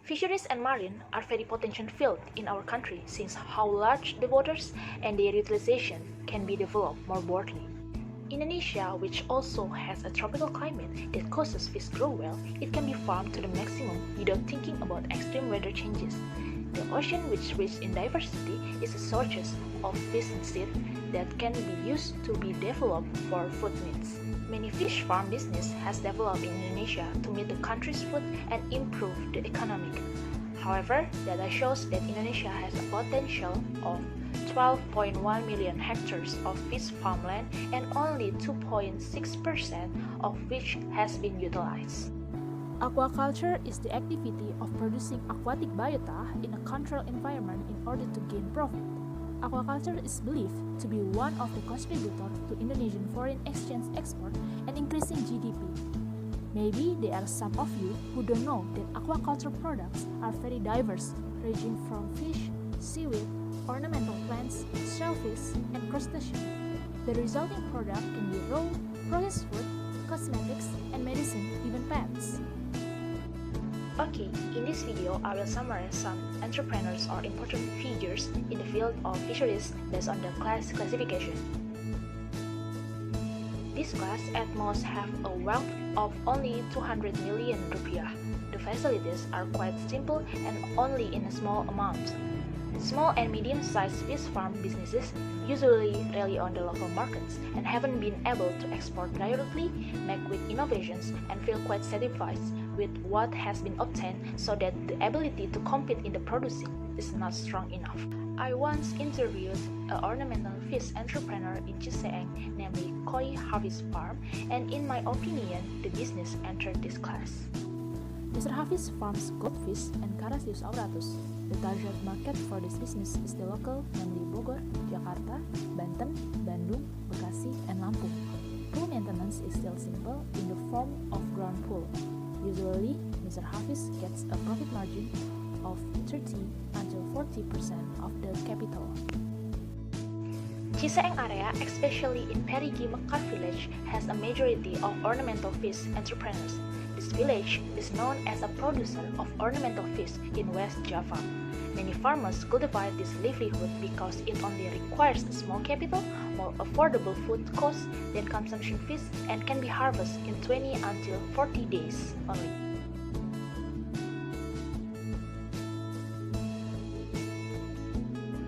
Fisheries and marine are very potential fields in our country since how large the waters and their utilization can be developed more broadly. Indonesia, which also has a tropical climate that causes fish grow well, it can be farmed to the maximum without thinking about extreme weather changes. The ocean, which rich in diversity, is a source of fish and seed that can be used to be developed for food needs. Many fish farm business has developed in Indonesia to meet the country's food and improve the economy. However, data shows that Indonesia has a potential of 12.1 million hectares of fish farmland and only 2.6% of which has been utilized. Aquaculture is the activity of producing aquatic biota in a controlled environment in order to gain profit. Aquaculture is believed to be one of the contributors to Indonesian foreign exchange export and increasing GDP. Maybe there are some of you who don't know that aquaculture products are very diverse, ranging from fish, seaweed, ornamental plants, shellfish, and crustaceans. The resulting product can be raw, processed food, cosmetics, and medicine, even pets. Okay, in this video, I will summarize some entrepreneurs or important figures in the field of fisheries based on the class classification. This class at most have a wealth of only 200 million rupiah. The facilities are quite simple and only in a small amount. Small and medium-sized fish farm businesses usually rely on the local markets and haven't been able to export directly, make with innovations, and feel quite satisfied with what has been obtained, so that the ability to compete in the producing is not strong enough. I once interviewed an ornamental fish entrepreneur in Ciseeng, namely Koi Harvest Farm, and in my opinion, the business entered this class. Mr. Hafiz farms goldfish and Carassius auratus. The target market for this business is the local, namely Bogor, Jakarta, Banten, Bandung, Bekasi, and Lampung. Pool maintenance is still simple in the form of ground pool. Usually, Mr. Hafiz gets a profit margin of 30 until 40% of the capital. Ciseeng area, especially in Perigi Mekar village, has a majority of ornamental fish entrepreneurs. This village is known as a producer of ornamental fish in West Java. Many farmers cultivate this livelihood because it only requires a small capital, more affordable food costs than consumption fish, and can be harvested in 20 until 40 days only.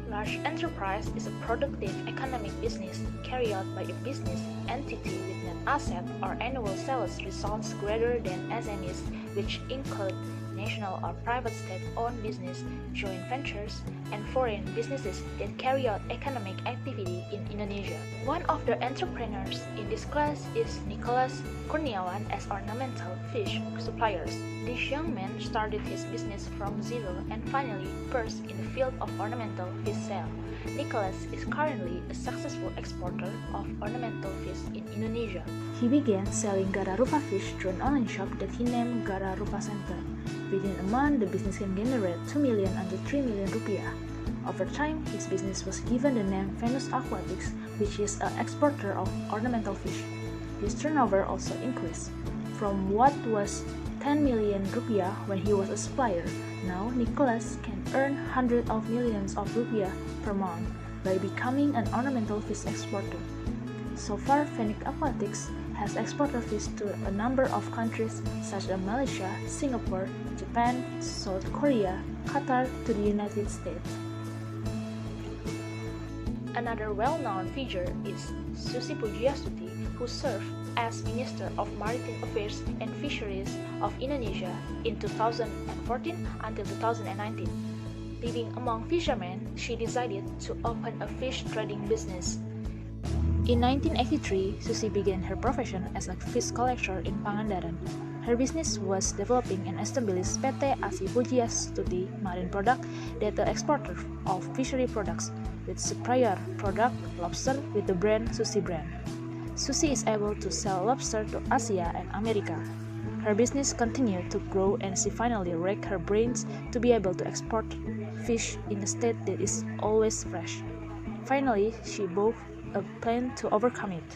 Large enterprise is a productive economic business carried out by a business entity with net asset or annual sales results greater than SMEs, which include national or private state-owned business, joint ventures, and foreign businesses that carry out economic activity in Indonesia. One of the entrepreneurs in this class is Nicholas Kurniawan as ornamental fish suppliers. This young man started his business from zero and finally burst in the field of ornamental fish sale. Nicholas is currently a successful exporter of ornamental fish in Indonesia. He began selling Gara Rupa fish through an online shop that he named Gara Rupa Center. Within a month, the business can generate 2 million until 3 million rupiah. Over time, his business was given the name Venus Aquatics, which is an exporter of ornamental fish. His turnover also increased from what was 10 million rupiah when he was a supplier. Now, Nicholas can earn hundreds of millions of rupiah per month by becoming an ornamental fish exporter. So far, Venus Aquatics has exported fish to a number of countries such as Malaysia, Singapore, Japan, South Korea, Qatar, to the United States. Another well-known figure is Susi Pujiastuti, who served as Minister of Maritime Affairs and Fisheries of Indonesia in 2014 until 2019. Living among fishermen, she decided to open a fish trading business. In 1983, Susi began her profession as a fish collector in Pangandaran. Her business was developing and established PT Asi Pujiastuti Marine Product, that the exporter of fishery products, with superior product lobster with the brand Susi brand. Susi is able to sell lobster to Asia and America. Her business continued to grow and she finally racked her brains to be able to export fish in a state that is always fresh. Finally, she bought a plan to overcome it.